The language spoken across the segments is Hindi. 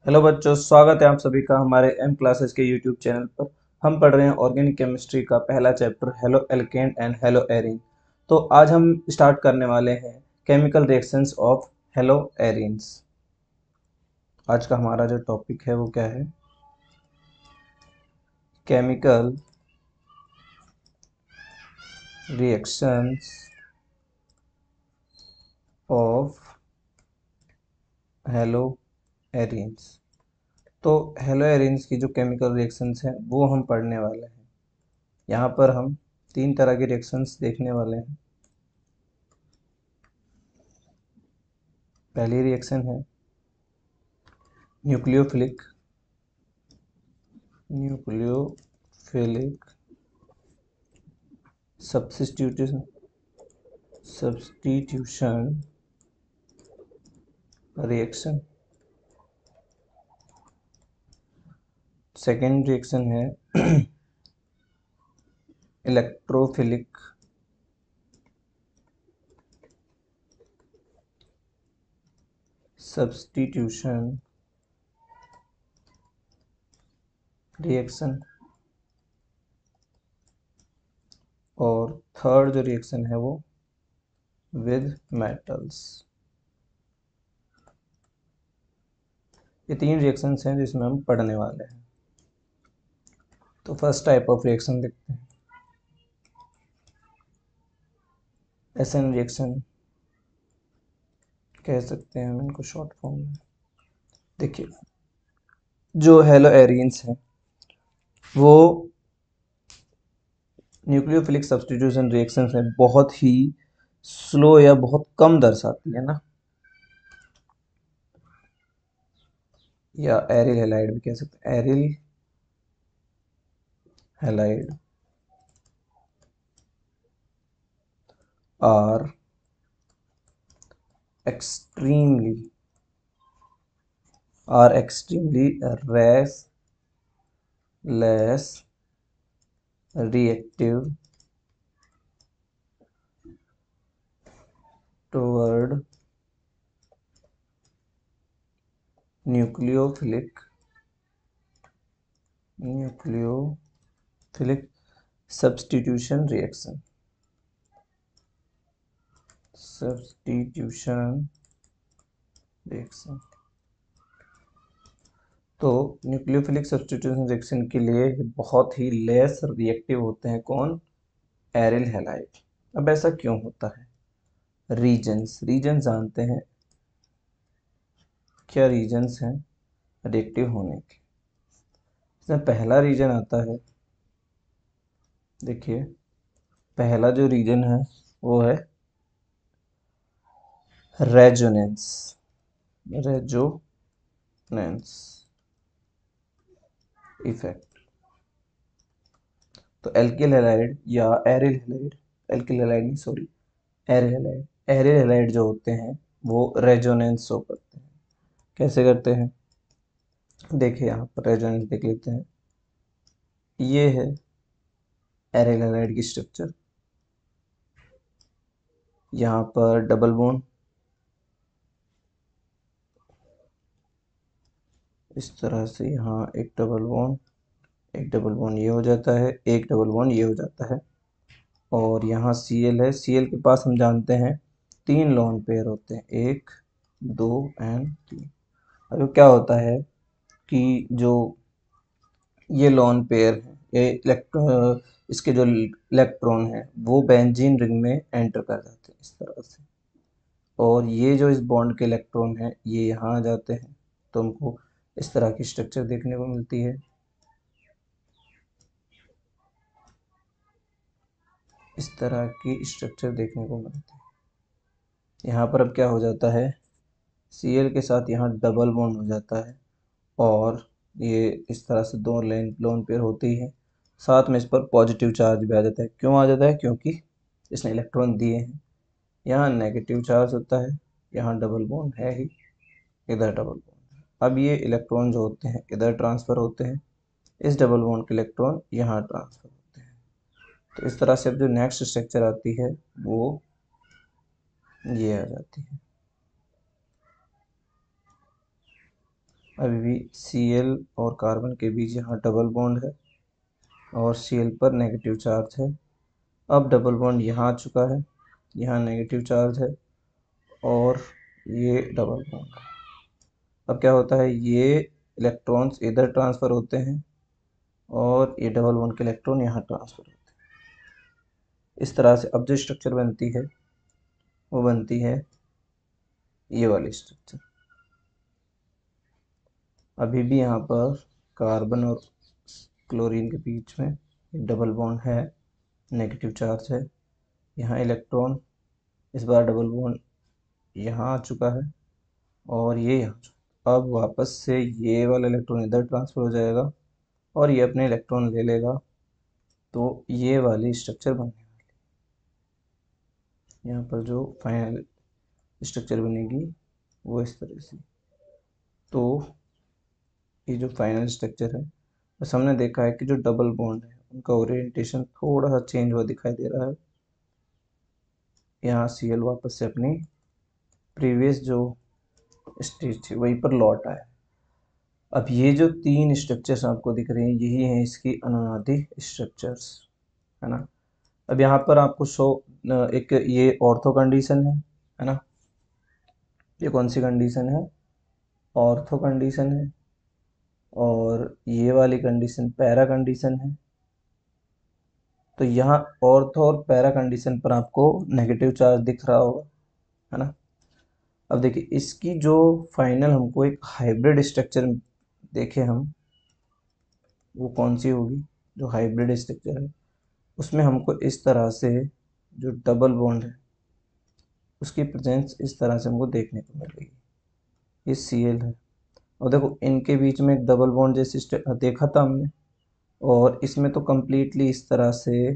हेलो बच्चों, स्वागत है आप सभी का हमारे एम क्लासेस के यूट्यूब चैनल पर। हम पढ़ रहे हैं ऑर्गेनिक केमिस्ट्री का पहला chapter halo alkane and hello arene. तो आज हम स्टार्ट करने वाले हैं chemical reactions of hello arenes. आज का हमारा जो टॉपिक है वो क्या है? Chemical reactions of hello arenes. तो हेलो एरीन्स की जो केमिकल रिएक्शंस हैं वो हम पढ़ने वाले हैं। यहाँ पर हम तीन तरह के रिएक्शंस देखने वाले हैं। पहली रिएक्शन है nucleophilic nucleophilic substitution substitution reaction. Second reaction है इलेक्ट्रोफिलिक सब्स्टिट्यूशन रिएक्शन। और थर्ड जो रिएक्शन है वो विद मेटल्स। ये तीन रिएक्शंस हैं जिसमें हम पढ़ने वाले हैं। तो फर्स्ट टाइप ऑफ रिएक्शन देखते हैं, एसएन रिएक्शन कह सकते हैं हम इनको शॉर्ट फॉर्म में। देखिए, जो हेलो एरीन्स हैं वो न्यूक्लियोफिलिक सब्स्टिट्यूशन रिएक्शन है बहुत ही स्लो या बहुत कम दर्शाती है ना, या एरिल हैलाइड भी कह सकते हैं। Aryl halide are extremely race less reactive toward nucleophilic substitution reaction। तो न्यूक्लियोफिलिक सब्स्टिट्यूशन रिएक्शन के लिए बहुत ही लेस रिएक्टिव होते हैं। कौन? Aryl halide. अब ऐसा क्यों होता है? रीजन जानते हैं, क्या रीजन्स हैं रिएक्टिव होने के? इसमें पहला रीजन आता है, देखिए पहला जो रीजन है वो है रेजोनेंस इफेक्ट। तो एल्किल हैलाइड या एरिल हैलाइड, एल्किल हैलाइड नहीं सॉरी, एरिल हैलाइड जो होते हैं वो रेजोनेंस शो करते हैं। कैसे करते हैं? देखिए यहाँ पर रेजोनेंस देख लेते हैं। ये है एरिल हैलाइड की स्ट्रक्चर। यहाँ पर डबल बॉन्ड, इस तरह से यहाँ एक डबल बॉन्ड ये हो जाता है, एक डबल बॉन्ड ये हो जाता है। और यहाँ Cl है, Cl के पास हम जानते हैं तीन लोन पेयर होते हैं, 1 2 एंड 3। अब क्या होता है कि जो ये लोन पेयर है, ये इसके जो इलेक्ट्रॉन है वो बेंजीन रिंग में एंटर कर जाते हैं इस तरह से। और ये जो इस बॉन्ड के इलेक्ट्रॉन है ये यहाँ आ जाते हैं, तो हमको इस तरह की स्ट्रक्चर देखने को मिलती है। इस तरह की स्ट्रक्चर देखने को मिलती है। यहाँ पर अब क्या हो जाता है, Cl के साथ यहाँ डबल बॉन्ड हो जाता है और ये इस तरह से दो लोन पेयर होती है। साथ में इस पर पॉजिटिव चार्ज भी आ जाता है। क्यों आ जाता है? क्योंकि इसने इलेक्ट्रॉन दिए हैं। यहाँ नेगेटिव चार्ज होता है, यहाँ डबल बॉन्ड है ही, इधर डबल बॉन्ड है। अब ये इलेक्ट्रॉन जो होते हैं इधर ट्रांसफ़र होते हैं, इस डबल बॉन्ड के इलेक्ट्रॉन यहाँ ट्रांसफ़र होते हैं। तो इस तरह से अब जो नेक्स्ट स्ट्रक्चर आती है वो ये आ जाती है। अभी भी Cl और कार्बन के बीच यहाँ डबल बॉन्ड है और Cl पर नेगेटिव चार्ज है। अब डबल बॉन्ड यहाँ आ चुका है, यहाँ नेगेटिव चार्ज है और ये डबल बॉन्ड। अब क्या होता है, ये इलेक्ट्रॉन्स इधर ट्रांसफ़र होते हैं और ये डबल बॉन्ड के इलेक्ट्रॉन यहाँ ट्रांसफ़र होते हैं। इस तरह से अब जो स्ट्रक्चर बनती है वो बनती है ये वाली स्ट्रक्चर। अभी भी यहाँ पर कार्बन और क्लोरीन के बीच में डबल बॉन्ड है, नेगेटिव चार्ज है। यहाँ इलेक्ट्रॉन इस बार डबल बॉन्ड यहाँ आ चुका है और ये यहाँ। अब वापस से ये वाला इलेक्ट्रॉन इधर ट्रांसफ़र हो जाएगा और ये अपने इलेक्ट्रॉन ले लेगा, तो ये वाली स्ट्रक्चर बनने वाली। यहाँ पर जो फाइनल स्ट्रक्चर बनेगी वो इस तरह से। तो ये जो फाइनल स्ट्रक्चर है, बस हमने देखा है कि जो डबल बॉन्ड है उनका ओरिएंटेशन थोड़ा सा चेंज हुआ दिखाई दे रहा है। यहाँ Cl वापस से अपनी प्रीवियस जो स्टेज थी वहीं पर लौट आया। अब ये जो तीन स्ट्रक्चर्स आपको दिख रहे हैं यही हैं इसकी अनुनादी स्ट्रक्चर्स, है ना। अब यहाँ पर आपको एक ये ऑर्थो कंडीशन है ना। ये कौन सी कंडीशन है, ऑर्थो कंडीशन है। और ये वाली कंडीशन पैरा कंडीशन है। तो यहाँ ऑर्थो और पैरा कंडीशन पर आपको नेगेटिव चार्ज दिख रहा होगा, है ना। अब देखिए इसकी जो फाइनल हमको एक हाइब्रिड स्ट्रक्चर देखे हम, वो कौन सी होगी, जो हाइब्रिड स्ट्रक्चर है उसमें हमको इस तरह से जो डबल बॉन्ड है उसकी प्रेजेंस इस तरह से हमको देखने को मिलेगी। ये Cl है और देखो इनके बीच में एक डबल बॉन्ड जैसे देखा था हमने, और इसमें तो कम्प्लीटली इस तरह से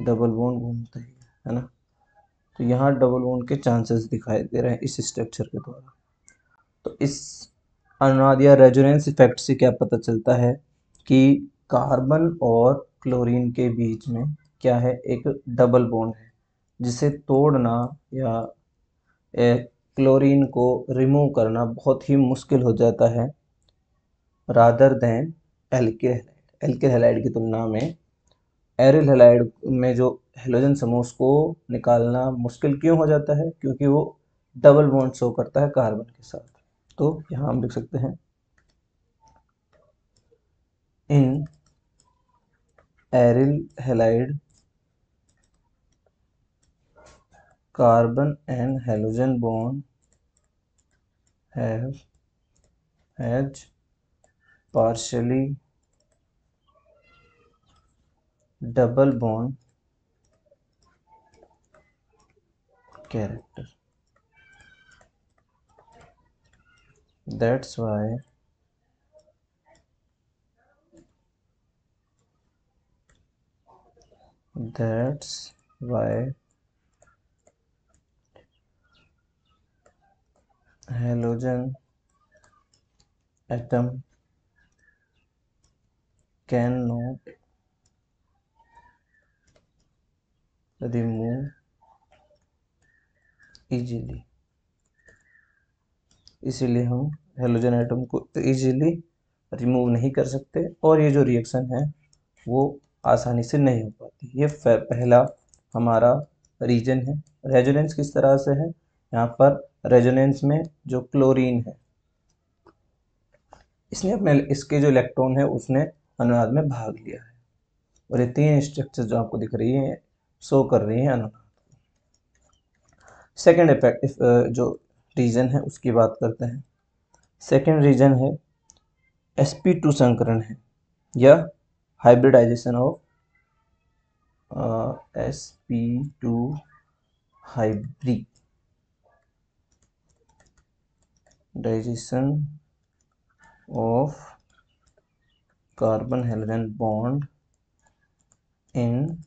डबल बॉन्ड घूमता है ना। तो यहाँ डबल बॉन्ड के चांसेस दिखाई दे रहे हैं इस स्ट्रक्चर के द्वारा। तो इस अनुनाद या रेजोनेंस इफेक्ट से क्या पता चलता है कि कार्बन और क्लोरीन के बीच में क्या है, एक डबल बॉन्ड है जिसे तोड़ना या क्लोरीन को रिमूव करना बहुत ही मुश्किल हो जाता है rather than alkyl halide. Alkyl halide की तुलना में एरिल हैलाइड में जो हेलोजन समूह को निकालना मुश्किल क्यों हो जाता है, क्योंकि वो डबल बॉन्ड शो करता है कार्बन के साथ। तो यहाँ हम लिख सकते हैं in aryl halide carbon and halogen bond has partially double bond character. That's why halogen atom cannot remove easily। इसीलिए हम हेलोजन एटम को इजीली रिमूव नहीं कर सकते और ये जो रिएक्शन है वो आसानी से नहीं हो पाती। ये पहला हमारा रीजन है। रेजोनेंस किस तरह से है, यहाँ पर रेजोनेंस में जो क्लोरीन है इसने अपने इसके जो इलेक्ट्रॉन है उसने अनुनाद में भाग लिया है और ये तीन स्ट्रक्चर जो आपको दिख रही है शो कर रही है अनुनाद। सेकेंड इफेक्ट जो रीजन है उसकी बात करते हैं। सेकेंड रीजन है sp2 संकरण है या hybridisation of sp2 hybridisation of carbon halogen bond in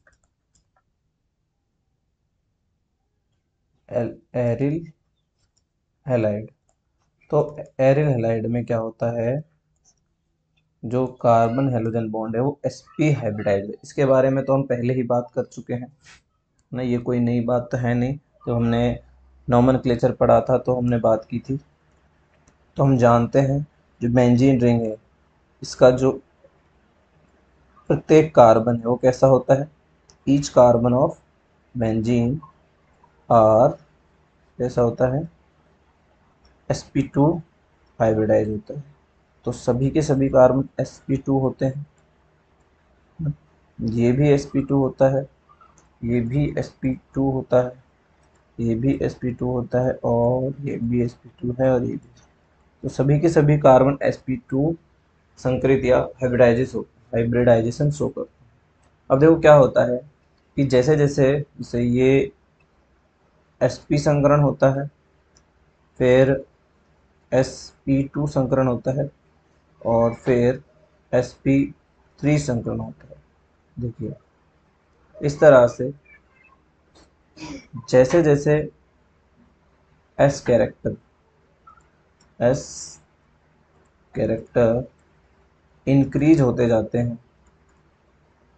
aryl halide. तो एरिल हैलाइड में क्या होता है, जो कार्बन हेलोजन बॉन्ड है वो sp हाइब्रिडाइज है। इसके बारे में तो हम पहले ही बात कर चुके हैं ना, ये कोई नई बात तो है नहीं। तो हमने नॉमेनक्लेचर पढ़ा था तो हमने बात की थी। तो हम जानते हैं जो बेंजीन रिंग है इसका जो प्रत्येक कार्बन है वो कैसा होता है, each carbon of benzene are कैसा होता है, sp2 हाइब्रिडाइज होता है। तो सभी के सभी कार्बन sp2 होते हैं, ये भी sp2 होता है, ये भी sp2 होता है, ये भी sp2 होता है, और ये भी sp2 है, और ये भी। तो सभी के सभी कार्बन sp2 संकरित या हाइब्रिडाइजेशन शो करते हैं। अब देखो क्या होता है कि जैसे जैसे जैसे ये sp संकरण होता है, फिर sp2 संकरण होता है, और फिर sp3 संकरण होता है। देखिए इस तरह से जैसे जैसे s कैरेक्टर इंक्रीज होते जाते हैं,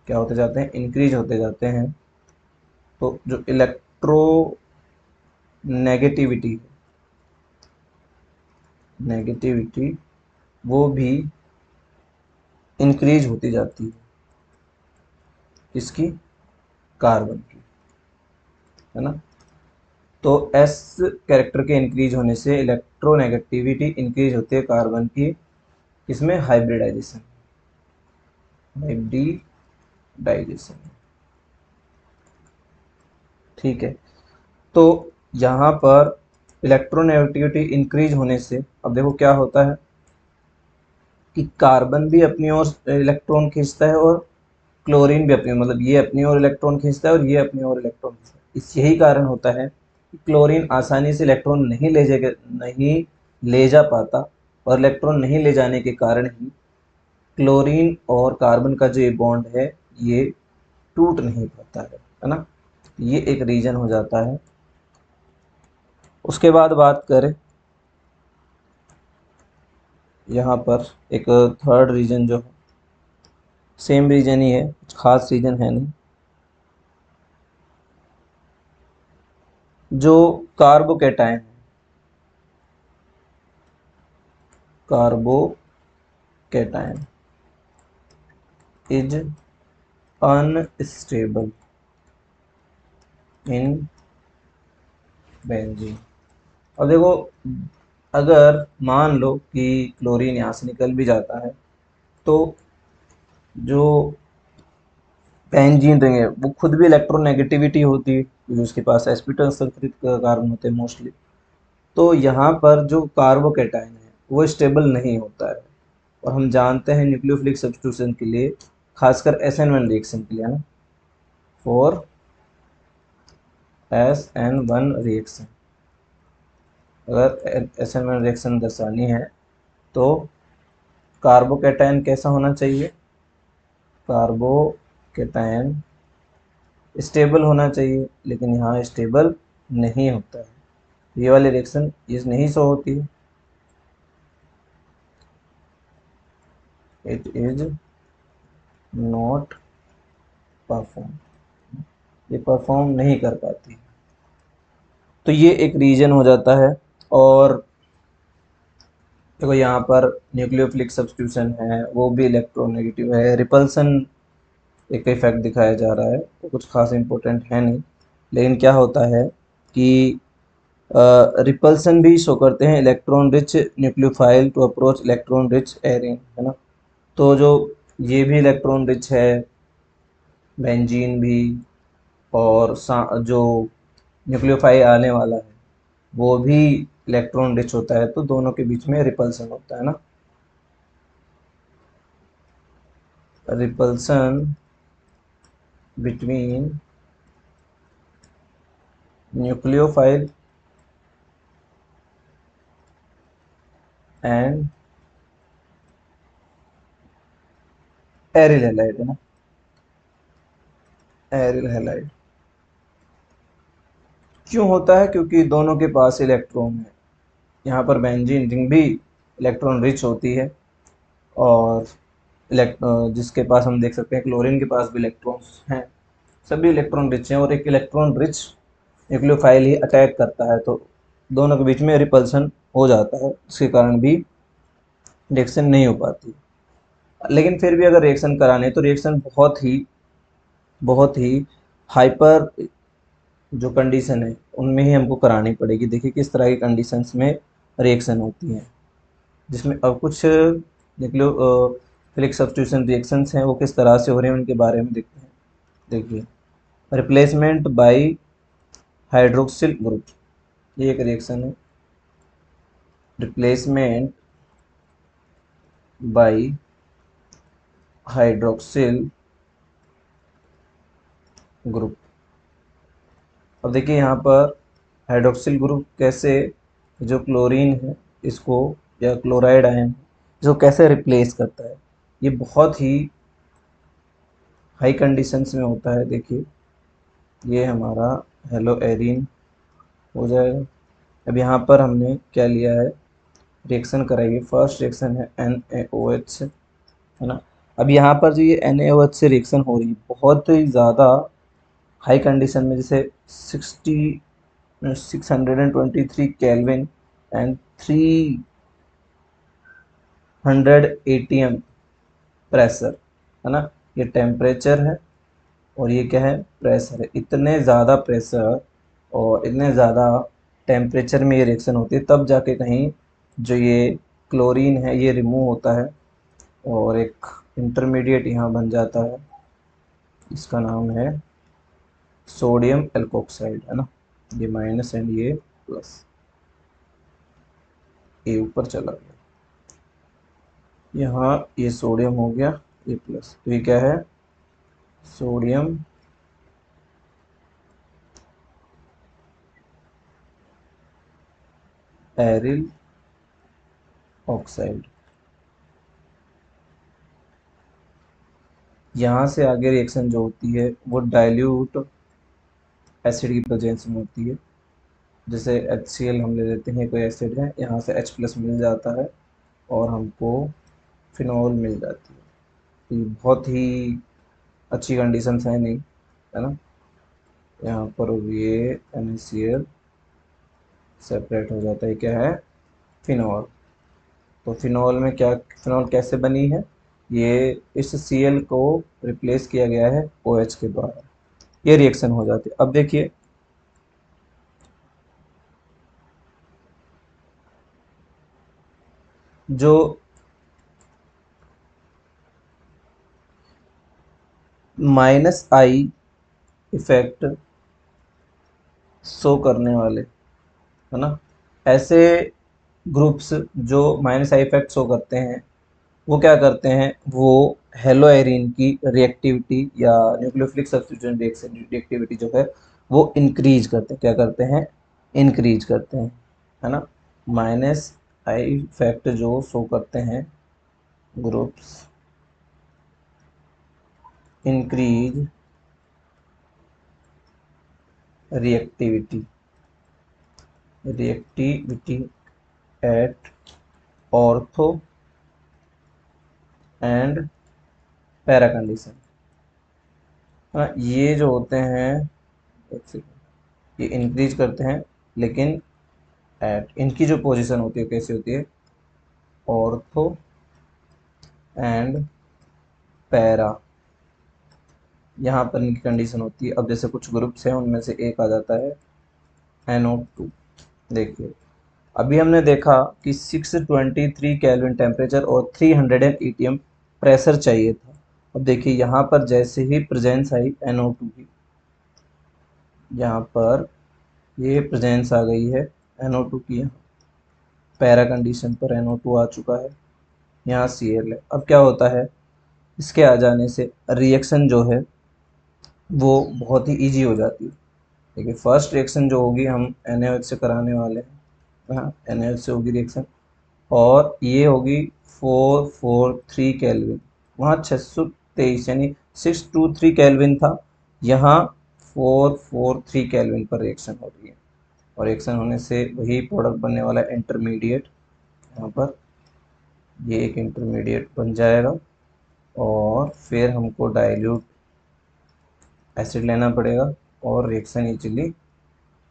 क्या होते जाते हैं, इंक्रीज होते जाते हैं, तो जो इलेक्ट्रो नेगेटिविटी वो भी इंक्रीज होती जाती है, किसकी, कार्बन की, है ना। तो एस कैरेक्टर के इंक्रीज होने से इलेक्ट्रोनेगेटिविटी इंक्रीज होती है कार्बन की, इसमें हाइब्रिडाइजेशन, ठीक है। तो यहाँ पर इलेक्ट्रोनेगेटिविटी इंक्रीज होने से अब देखो क्या होता है कि कार्बन भी अपनी ओर इलेक्ट्रॉन खींचता है, और क्लोरीन भी अपनी, मतलब ये अपनी ओर इलेक्ट्रॉन खींचता है और ये अपनी ओर इलेक्ट्रॉन खींचता है। इस यही कारण होता है कि क्लोरीन आसानी से इलेक्ट्रॉन नहीं ले जा पाता, और इलेक्ट्रॉन नहीं ले जाने के कारण ही क्लोरीन और कार्बन का जो ये बॉन्ड है ये टूट नहीं पाता है ना। ये एक रीजन हो जाता है। उसके बाद बात करें यहाँ पर एक थर्ड रीजन जो है, सेम रीजन ही है, कुछ खास रीजन है नहीं, जो कार्बोकेटायन है, carbocation is unstable in benzene. और देखो अगर मान लो कि क्लोरीन यहाँ से निकल भी जाता है, तो जो बेंजीन रिंग है वो खुद भी इलेक्ट्रोनेगेटिविटी होती है, क्योंकि उसके पास sp2 संकरित कार्बन होते हैं मोस्टली। तो यहाँ पर जो कार्बोकेटायन है वो स्टेबल नहीं होता है, और हम जानते हैं न्यूक्लियोफिलिक सब्स्टिट्यूशन के लिए, खासकर SN1 रिएक्शन के लिए, है ना, फॉर SN1 रिएक्शन, अगर SN1 रिएक्शन दर्शानी है तो कार्बोकेटायन कैसा होना चाहिए, कार्बोकेटायन स्टेबल होना चाहिए, लेकिन यहाँ स्टेबल नहीं होता है, ये वाली रिएक्शन ये नहीं शो होती है, इट इज नॉट परफॉर्म, ये परफॉर्म नहीं कर पाती। तो ये एक रीजन हो जाता है। और देखो यहाँ पर न्यूक्लियोफिलिक सब्स्टिट्यूशन है वो भी इलेक्ट्रोनेगेटिव है, रिपल्सन एक इफेक्ट दिखाया जा रहा है, वो कुछ खास इंपॉर्टेंट है नहीं, लेकिन क्या होता है कि रिपल्सन भी शो करते हैं electron rich nucleophile to approach electron rich arene, है ना। तो जो ये भी इलेक्ट्रॉन रिच है बेंजीन भी, और जो न्यूक्लियोफाइल आने वाला है वो भी इलेक्ट्रॉन रिच होता है, तो दोनों के बीच में रिपल्सन होता है ना, repulsion between nucleophile and aryl halide, है ना, एरिल हैलाइड क्यों होता है, क्योंकि दोनों के पास इलेक्ट्रॉन है। यहाँ पर बेंजीन रिंग भी इलेक्ट्रॉन रिच होती है, और जिसके पास हम देख सकते हैं क्लोरीन के पास भी इलेक्ट्रॉन्स हैं, सभी इलेक्ट्रॉन रिच हैं, और एक इलेक्ट्रॉन रिच न्यूक्लियोफाइल ही अटैक करता है, तो दोनों के बीच में रिपल्सन हो जाता है, उसके कारण भी रिएक्शन नहीं हो पाती। लेकिन फिर भी अगर रिएक्शन कराने तो रिएक्शन बहुत ही हाइपर जो कंडीशन है उनमें ही हमको करानी पड़ेगी। देखिए किस तरह की कंडीशंस में रिएक्शन होती हैं, जिसमें अब कुछ देख लो फिलिक सब्स्टिट्यूशन रिएक्शंस हैं वो किस तरह से हो रहे हैं उनके बारे में देखते हैं। देखिए रिप्लेसमेंट बाय हाइड्रोक्सिल ग्रुप, ये एक रिएक्शन है। Replacement bye hydroxyl group. अब देखिए यहाँ पर हाइड्रोक्सिल ग्रुप कैसे, जो क्लोरीन है इसको या क्लोराइड आयन इसको कैसे रिप्लेस करता है, ये बहुत ही हाई कंडीशंस में होता है। देखिए ये हमारा हेलो एरिन हो जाएगा। अब यहाँ पर हमने क्या लिया है, रिएक्शन कराइए। फर्स्ट रिएक्शन है NaOH है ना। अब यहाँ पर जो ये NaOH से रिएक्शन हो रही है बहुत ही ज़्यादा हाई कंडीशन में, जैसे 623 केल्विन एंड 300 ATM प्रेशर है ना। ये टेम्परेचर है और ये क्या है, प्रेशर है। इतने ज़्यादा प्रेशर और इतने ज़्यादा टेम्परेचर में ये रिएक्शन होती है, तब जाके कहीं जो ये क्लोरीन है ये रिमूव होता है और एक इंटरमीडिएट यहाँ बन जाता है। इसका नाम है सोडियम एल्कोक्साइड है ना। ये माइनस एंड ये प्लस, ये ऊपर चला गया। यहाँ ये सोडियम हो गया, ये प्लस, तो ये क्या है, सोडियम एरिल ऑक्साइड। यहाँ से आगे रिएक्शन जो होती है वो डाइल्यूट एसिड की प्रेजेंस में होती है। जैसे HCl हम ले लेते हैं, कोई एसिड है, यहाँ से H प्लस मिल जाता है और हमको फिनॉल मिल जाती है। तो ये बहुत ही अच्छी कंडीशंस है नहीं, है ना। यहाँ पर ये NaCl सेपरेट हो जाता है, क्या है, फिनॉल। तो फिनॉल में क्या, फिनॉल कैसे बनी है, ये इस Cl को रिप्लेस किया गया है OH के द्वारा, ये रिएक्शन हो जाती है। अब देखिए जो -I इफेक्ट शो करने वाले है ना, ऐसे ग्रुप्स जो -I इफेक्ट शो करते हैं वो क्या करते हैं, वो हेलो एरीन की रिएक्टिविटी या न्यूक्लियोफिलिक सब्स्टिट्यूशन रिएक्टिविटी जो है वो इंक्रीज करते हैं। क्या करते हैं, इंक्रीज करते हैं, है ना। -I इफेक्ट जो शो करते हैं groups increase reactivity reactivity at ortho and para condition, हाँ ये जो होते हैं, एक सेकंड, ये इंक्रीज करते हैं लेकिन एट, इनकी जो पोजीशन होती है कैसी होती है, ऑर्थो एंड पैरा, यहाँ पर इनकी कंडीशन होती है। अब जैसे कुछ ग्रुप्स हैं उनमें से एक आ जाता है NO2। देखिए अभी हमने देखा कि 623 केल्विन टेम्परेचर और 300 ATM प्रेशर चाहिए था। अब देखिए यहाँ पर जैसे ही प्रेजेंस आई NO2 की, यहाँ पर ये प्रेजेंस आ गई है NO2 की, यहाँ पैरा कंडीशन पर NO2 आ चुका है, यहाँ Cl है। अब क्या होता है, इसके आ जाने से रिएक्शन जो है वो बहुत ही इजी हो जाती है। देखिए फर्स्ट रिएक्शन जो होगी हम NaOH से कराने वाले हैं, हाँ NaOH से होगी रिएक्शन और ये होगी 443 केल्विन, वहाँ 623 यानी 623 केल्विन था, यहाँ 443 केल्विन पर रिएक्शन हो रही है और रिएक्शन होने से वही प्रोडक्ट बनने वाला इंटरमीडिएट, यहाँ पर ये एक इंटरमीडिएट बन जाएगा और फिर हमको डाइल्यूट एसिड लेना पड़ेगा और रिएक्शन इजीली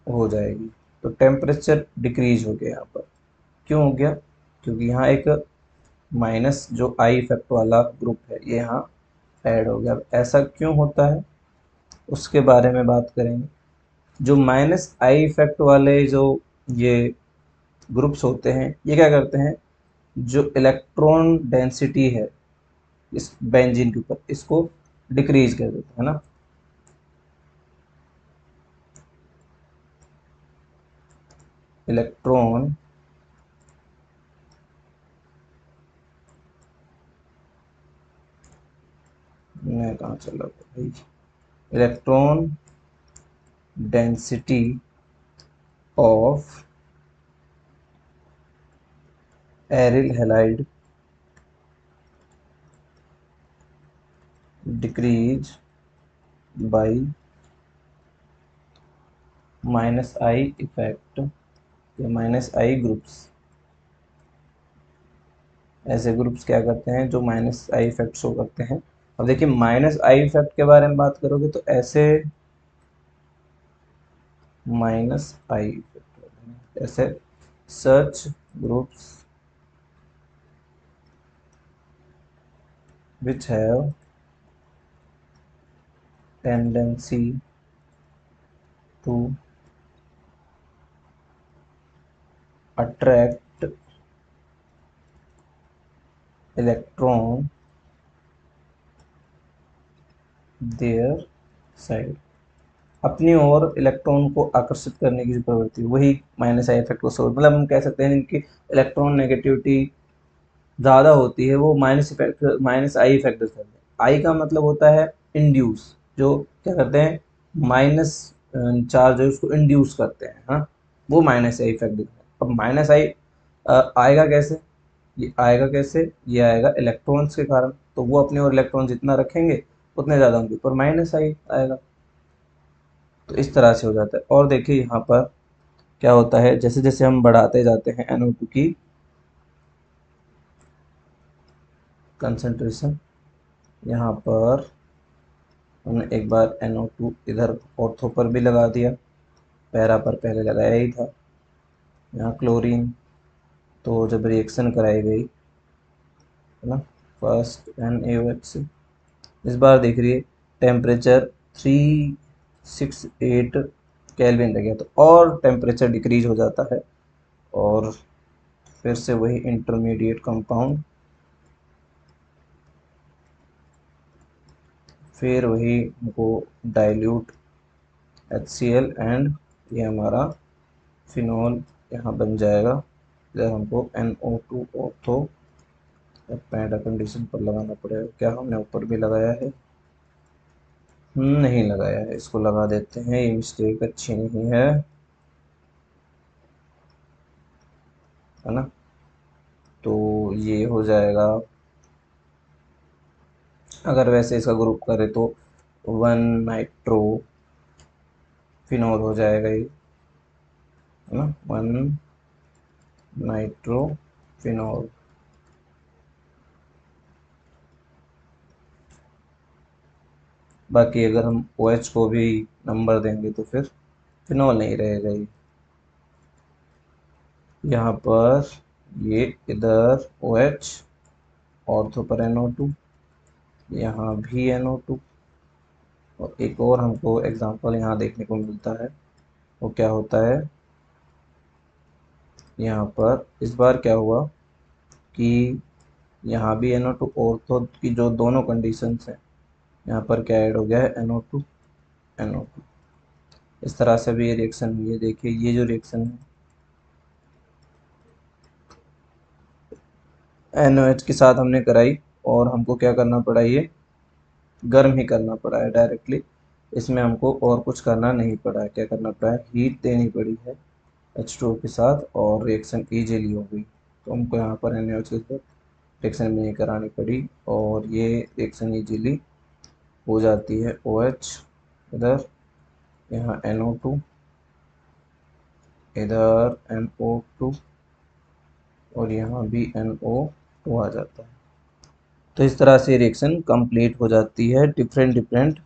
हो जाएगी। तो टेम्परेचर डिक्रीज हो गया यहाँ पर। क्यों हो गया? क्योंकि यहाँ एक माइनस जो आई इफेक्ट वाला ग्रुप है ये यहाँ ऐड हो गया। ऐसा क्यों होता है उसके बारे में बात करेंगे। जो माइनस आई इफेक्ट वाले जो ये ग्रुप्स होते हैं ये क्या करते हैं, जो इलेक्ट्रॉन डेंसिटी है इस बेंजीन के ऊपर इसको डिक्रीज कर देते हैं ना। इलेक्ट्रॉन मैं कहाँ चला गया भाई, electron density of aryl halide decrease by minus I effect या माइनस आई ग्रुप्स। ऐसे ग्रुप्स क्या करते हैं जो माइनस आई इफेक्ट शो करते हैं। अब देखिए माइनस आई इफेक्ट के बारे में बात करोगे तो ऐसे माइनस आई इफेक्ट ऐसे सच groups which have tendency to attract electron their side। अपनी ओर इलेक्ट्रॉन को आकर्षित करने की जो प्रवृत्ति है वही माइनस आई इफेक्ट को सोच, मतलब हम कह सकते हैं जिनकी इलेक्ट्रॉन नेगेटिविटी ज़्यादा होती है वो minus effect minus I effect करते हैं। आई का मतलब होता है इंड्यूस, जो क्या करते हैं माइनस चार्ज है उसको इंड्यूस करते हैं, हाँ वो माइनस आई इफेक्ट दिखता है। अब माइनस आई आएगा कैसे, ये आएगा कैसे, ये आएगा इलेक्ट्रॉन्स के कारण। तो वो अपने और इलेक्ट्रॉन जितना रखेंगे उतने ज़्यादा उनके ऊपर माइनस आई आएगा। तो इस तरह से हो जाता है। और देखिए यहाँ पर क्या होता है, जैसे जैसे हम बढ़ाते जाते हैं NO2 की कंसंट्रेशन, यहाँ पर हमने एक बार NO2 इधर ऑर्थो पर भी लगा दिया, पैरा पर पहले लगाया ही था। यहाँ क्लोरीन, तो जब रिएक्शन कराई गई है ना फर्स्ट NaOH से, इस बार देख रही है टेम्परेचर 368 केल्विन रह गया, तो और टेम्परेचर डिक्रीज हो जाता है और फिर से वही इंटरमीडिएट कंपाउंड, फिर वही हमको डाइल्यूट HCl एंड ये हमारा फिनॉल यहाँ बन जाएगा। इधर हमको NO2 ऑर्थो पैडा कंडीशन पर लगाना पड़ेगा। क्या हमने ऊपर भी लगाया है? नहीं लगाया है, इसको लगा देते हैं, ये मिस्टेक अच्छी नहीं है ना। तो ये हो जाएगा, अगर वैसे इसका ग्रुप करें तो 1 नाइट्रो फिनॉल हो जाएगा ये, है ना 1 नाइट्रो फिनॉल। बाकी अगर हम OH को भी नंबर देंगे तो फिर फिनॉल नहीं रहेगा ये। यहाँ पर ये इधर OH ऑर्थो पर NO2, यहाँ भी NO2। और एक और हमको एग्जांपल यहाँ देखने को मिलता है, वो क्या होता है, यहाँ पर इस बार क्या हुआ कि यहाँ भी NO2 ऑर्थो की जो दोनों कंडीशंस हैं यहाँ पर क्या ऐड हो गया है NO2 NO2। इस तरह से भी ये रिएक्शन हुई है। देखिए ये जो रिएक्शन है NOH के साथ हमने कराई और हमको क्या करना पड़ा, ये गर्म ही करना पड़ा है डायरेक्टली, इसमें हमको और कुछ करना नहीं पड़ा है। क्या करना पड़ा है, हीट देनी पड़ी है H2O के साथ और रिएक्शन ईजिली हो गई। तो हमको यहाँ पर NaOH के साथ रिएक्शन भी नहीं करानी पड़ी और ये रिएक्शन ईजिली हो जाती है। OH इधर, यहाँ NO2 इधर NO2 और यहाँ भी NO2 आ जाता है। तो इस तरह से रिएक्शन कंप्लीट हो जाती है डिफरेंट डिफरेंट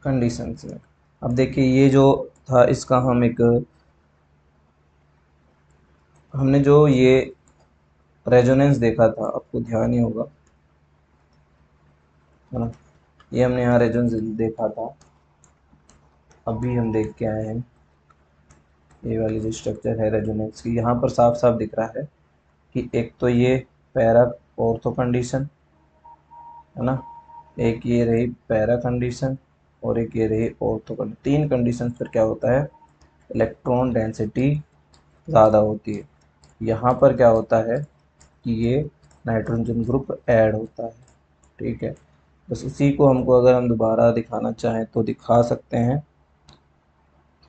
कंडीशंस में। अब देखिए ये जो था इसका हम एक, हमने जो ये रेजोनेंस देखा था, आपको ध्यान ही होगा, है ना, ये हमने यहाँ रेजोनेंस देखा था, अभी हम देख के आए हैं। ये वाली जो स्ट्रक्चर है रेजोनेंस की, यहाँ पर साफ साफ दिख रहा है कि एक तो ये पैरा ऑर्थो कंडीशन, है ना, एक ये रही पैरा कंडीशन और एक ये रही ऑर्थो कंडीशन। तीन कंडीशन पर क्या होता है, इलेक्ट्रॉन डेंसिटी ज़्यादा होती है। यहाँ पर क्या होता है कि ये नाइट्रोजन ग्रुप ऐड होता है, ठीक है। बस उसी को हमको अगर हम दोबारा दिखाना चाहें तो दिखा सकते हैं।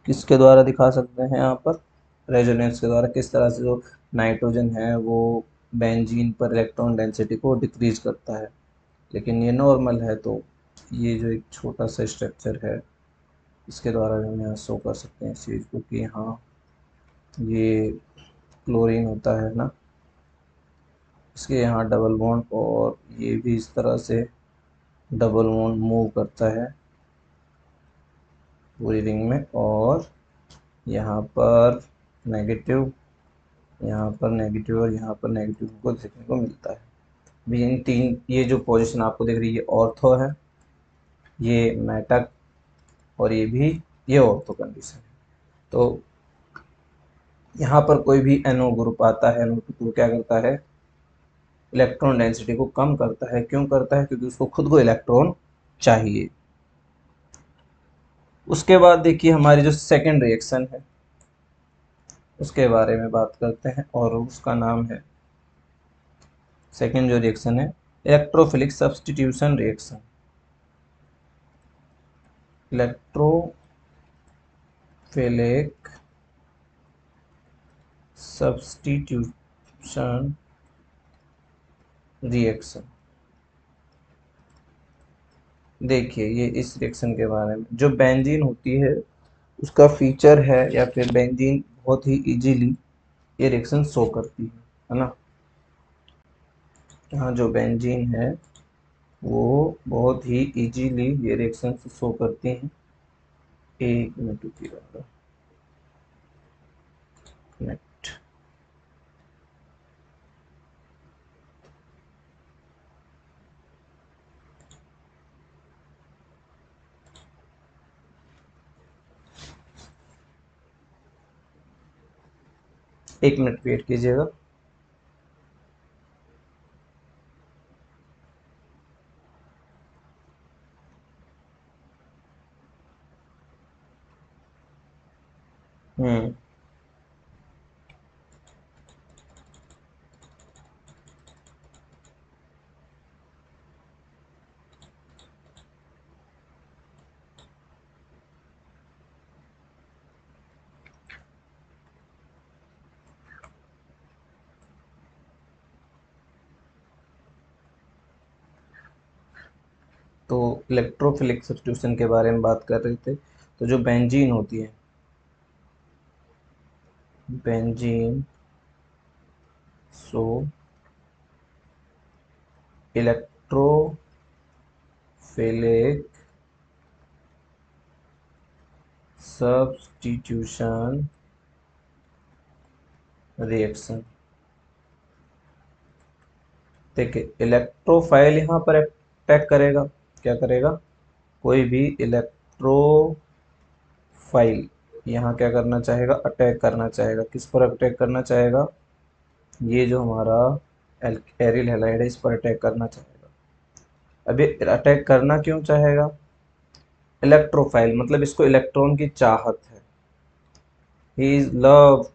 किसके द्वारा दिखा सकते हैं, यहाँ पर रेजोनेंस के द्वारा, किस तरह से जो नाइट्रोजन है वो बेंजीन पर इलेक्ट्रॉन डेंसिटी को डिक्रीज करता है, लेकिन ये नॉर्मल है। तो ये जो एक छोटा सा स्ट्रक्चर है, इसके द्वारा भी हम यहाँ शो कर सकते हैं इस चीज़ को कि हाँ ये क्लोरीन होता है ना, इसके यहाँ डबल बॉन्ड, और ये भी इस तरह से डबल बॉन्ड मूव करता है पूरी रिंग में, और यहाँ पर नेगेटिव, यहाँ पर नेगेटिव और यहाँ पर नेगेटिव को देखने को मिलता है। भी इन तीन, ये जो पोजीशन आपको दिख रही है ये ऑर्थो है, ये मेटक, और ये भी ये ऑर्थो कंडीशन है। तो यहाँ पर कोई भी NO ग्रुप आता है, NO ग्रुप क्या करता है, इलेक्ट्रॉन डेंसिटी को कम करता है। क्यों करता है, क्योंकि उसको खुद को इलेक्ट्रॉन चाहिए। उसके बाद देखिए हमारी जो सेकेंड रिएक्शन है उसके बारे में बात करते हैं, और उसका नाम है, सेकेंड जो रिएक्शन है, electrophilic substitution reaction. Electrophilic substitution reaction. देखिए ये इस रिएक्शन के बारे में, जो बेंजीन होती है उसका फीचर है, या फिर बेंजीन बहुत ही इजीली ये रिएक्शन शो करती है ना। यहाँ जो बेंजीन है वो बहुत ही इजीली ये रिएक्शन शो करती हैं। एक मिनट रुकिएगा, कनेक्ट, एक मिनट वेट कीजिएगा। हम्म, तो इलेक्ट्रोफिलिक सब्स्टिट्यूशन के बारे में बात कर रहे थे। तो जो बेंजीन होती है, बेंजीन सो इलेक्ट्रोफिलिक सब्स्टिट्यूशन रिएक्शन। देखिए इलेक्ट्रोफाइल यहाँ पर अटैक करेगा, क्या करेगा, कोई भी इलेक्ट्रोफाइल यहाँ क्या करना चाहेगा, अटैक करना चाहेगा। किस पर अटैक करना चाहेगा, ये जो हमारा एरिल हैलाइड है इस पर अटैक करना चाहेगा। अभी अटैक करना क्यों चाहेगा, इलेक्ट्रोफाइल मतलब इसको इलेक्ट्रॉन की चाहत है, ही इज लव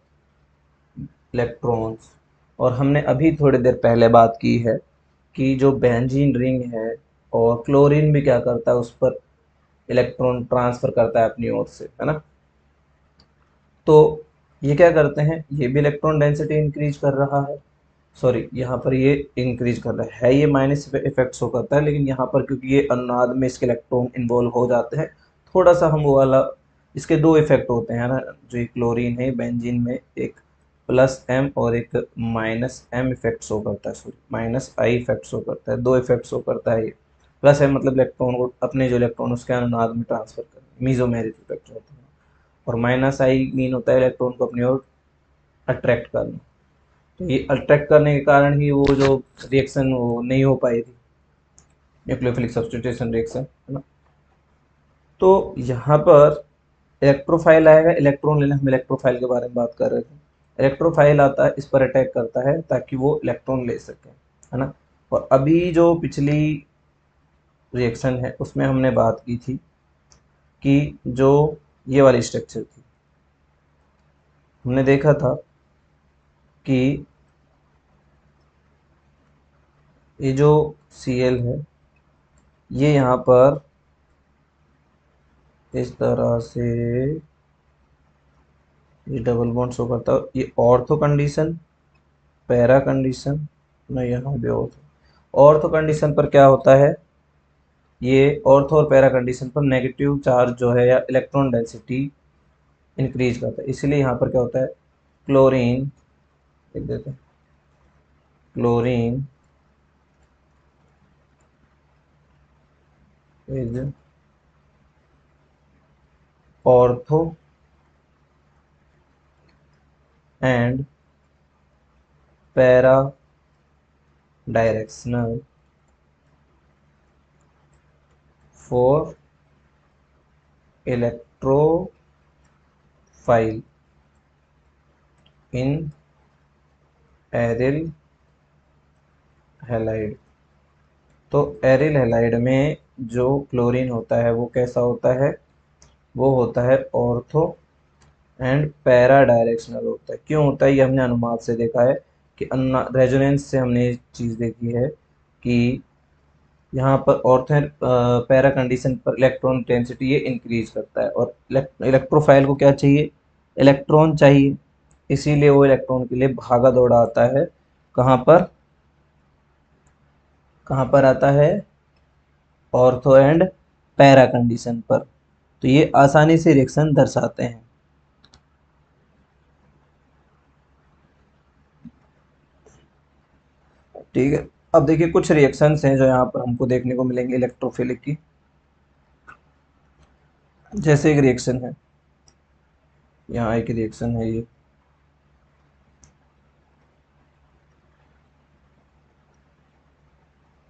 इलेक्ट्रॉन्स। और हमने अभी थोड़ी देर पहले बात की है कि जो बेंजीन रिंग है, और क्लोरीन भी क्या करता है, उस पर इलेक्ट्रॉन ट्रांसफर करता है अपनी ओर से, है ना। तो ये क्या करते हैं, ये भी इलेक्ट्रॉन डेंसिटी इंक्रीज कर रहा है, सॉरी यहाँ पर ये इंक्रीज कर रहा है, ये माइनस इफेक्ट शो करता है, लेकिन यहाँ पर क्योंकि ये अनुनाद में इसके इलेक्ट्रॉन इन्वॉल्व हो जाते हैं, थोड़ा सा हम वो वाला, इसके दो इफेक्ट होते हैं ना, जो ये क्लोरीन है बेंजीन में, एक प्लस एम और एक माइनस एम इफेक्ट शो करता है, sorry minus I effect show करता है, दो इफेक्ट शो करता है ये। प्लस एम मतलब इलेक्ट्रॉन को, अपने जो इलेक्ट्रॉन उसके अनुनाद में ट्रांसफर कर, मीजोमेरिक इफेक्ट होता है। और माइनस आई मीन होता है इलेक्ट्रॉन को अपनी ओर अट्रैक्ट करना। तो ये अट्रैक्ट करने के कारण ही वो जो रिएक्शन वो नहीं हो पाई थी, न्यूक्लियोफिलिक सब्स्टिट्यूशन रिएक्शन, है ना। तो यहाँ पर इलेक्ट्रोफाइल आएगा, इलेक्ट्रॉन लेना, हम इलेक्ट्रोफाइल के बारे में बात कर रहे थे। इलेक्ट्रोफाइल आता है, इस पर अटैक करता है ताकि वो इलेक्ट्रॉन ले सके, है ना। और अभी जो पिछली रिएक्शन है उसमें हमने बात की थी कि जो ये वाली स्ट्रक्चर थी, हमने देखा था कि ये जो Cl है ये यहाँ पर इस तरह से ये डबल बॉन्ड शो करता है। ये ऑर्थो कंडीशन, पैरा कंडीशन, ना यहाँ भी ऑर्थो कंडीशन पर क्या होता है, ये ऑर्थो और पैरा कंडीशन पर नेगेटिव चार्ज जो है या इलेक्ट्रॉन डेंसिटी इंक्रीज करता है। इसलिए यहाँ पर क्या होता है, क्लोरीन लिख देते हैं, chlorine is ortho and para directional for electrophile in aryl halide. तो एरिल हैलाइड में जो क्लोरीन होता है वो कैसा होता है, वो होता है ऑर्थो एंड पैरा डायरेक्शनल होता है। क्यों होता है, ये हमने अनुनाद से देखा है कि रेजोनेंस से हमने ये चीज़ देखी है कि यहाँ पर ऑर्थो एंड पैरा कंडीशन पर इलेक्ट्रॉन डेंसिटी ये इंक्रीज करता है, और इलेक्ट्रोफाइल को क्या चाहिए, इलेक्ट्रॉन चाहिए। इसीलिए वो इलेक्ट्रॉन के लिए भागा दौड़ा आता है, कहाँ पर, कहाँ पर आता है, ऑर्थो एंड पैरा कंडीशन पर। तो ये आसानी से रिएक्शन दर्शाते हैं। ठीक है, अब देखिए कुछ रिएक्शंस हैं जो यहाँ पर हमको देखने को मिलेंगे इलेक्ट्रोफिलिक की। जैसे एक रिएक्शन है, यहाँ एक रिएक्शन है,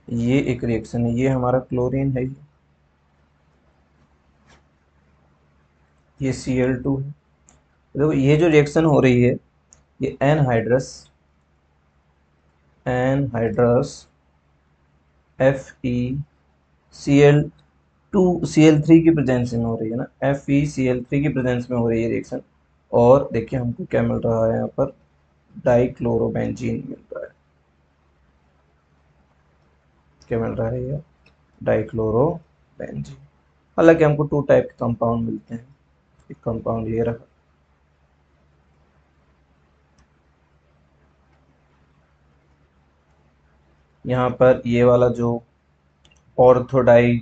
ये एक रिएक्शन है, ये हमारा क्लोरीन है, ये Cl2 है। देखो ये जो रिएक्शन हो रही है, ये एनहाइड्रस FeCl2Cl3 की प्रेजेंस में हो रही है ना, FeCl3 की प्रेजेंस में हो रही है रिएक्शन। और देखिए हमको क्या मिल रहा है, यहाँ पर डाइक्लोरोबेंजीन मिल रहा है। क्या मिल रहा है, ये डाइक्लोरोबेंजीन। हालांकि हमको 2 टाइप के कंपाउंड मिलते हैं, एक कंपाउंड ये रहा, यहाँ पर ये वाला जो ऑर्थोडाई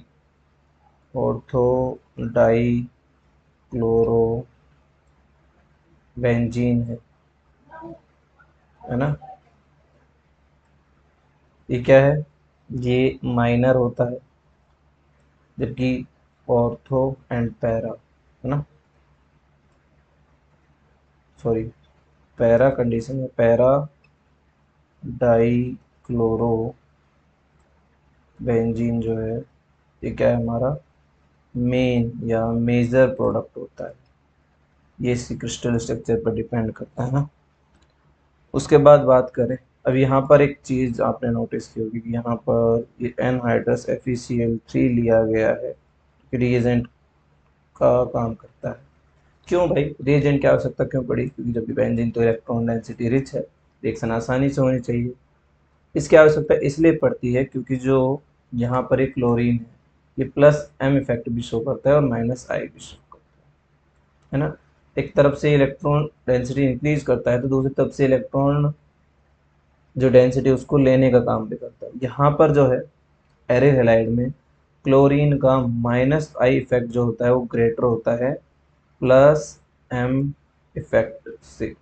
क्लोरोबेंजीन है ना, ये क्या है, ये माइनर होता है, जबकि ऑर्थो एंड पैरा, है ना, सॉरी, पैरा कंडीशन में पैरा डाई क्लोरोबेंजीन जो है, ये क्या है हमारा मेन या मेजर प्रोडक्ट होता है। ये इसी क्रिस्टल स्ट्रक्चर पर डिपेंड करता है ना। उसके बाद बात करें, अब यहाँ पर एक चीज़ आपने नोटिस की होगी कि यहाँ पर ये एनहाइड्रस FeCl3 लिया गया है, रिएजेंट का काम करता है। क्यों भाई, रिएजेंट की आवश्यकता क्यों पड़ी, क्योंकि जब भी बेंजीन तो इलेक्ट्रॉन डेंसिटी रिच है, रिएक्शन आसानी से होनी चाहिए। इसकी आवश्यकता इसलिए पड़ती है क्योंकि जो यहाँ पर एक क्लोरीन है, ये प्लस M इफेक्ट भी शो करता है और माइनस I भी शो करता है ना। एक तरफ से इलेक्ट्रॉन डेंसिटी इंक्रीज करता है तो दूसरी तरफ से इलेक्ट्रॉन जो डेंसिटी उसको लेने का काम भी करता है। यहाँ पर जो है एरिल हैलाइड में क्लोरीन का माइनस आई इफेक्ट जो होता है वो ग्रेटर होता है प्लस M इफेक्ट से।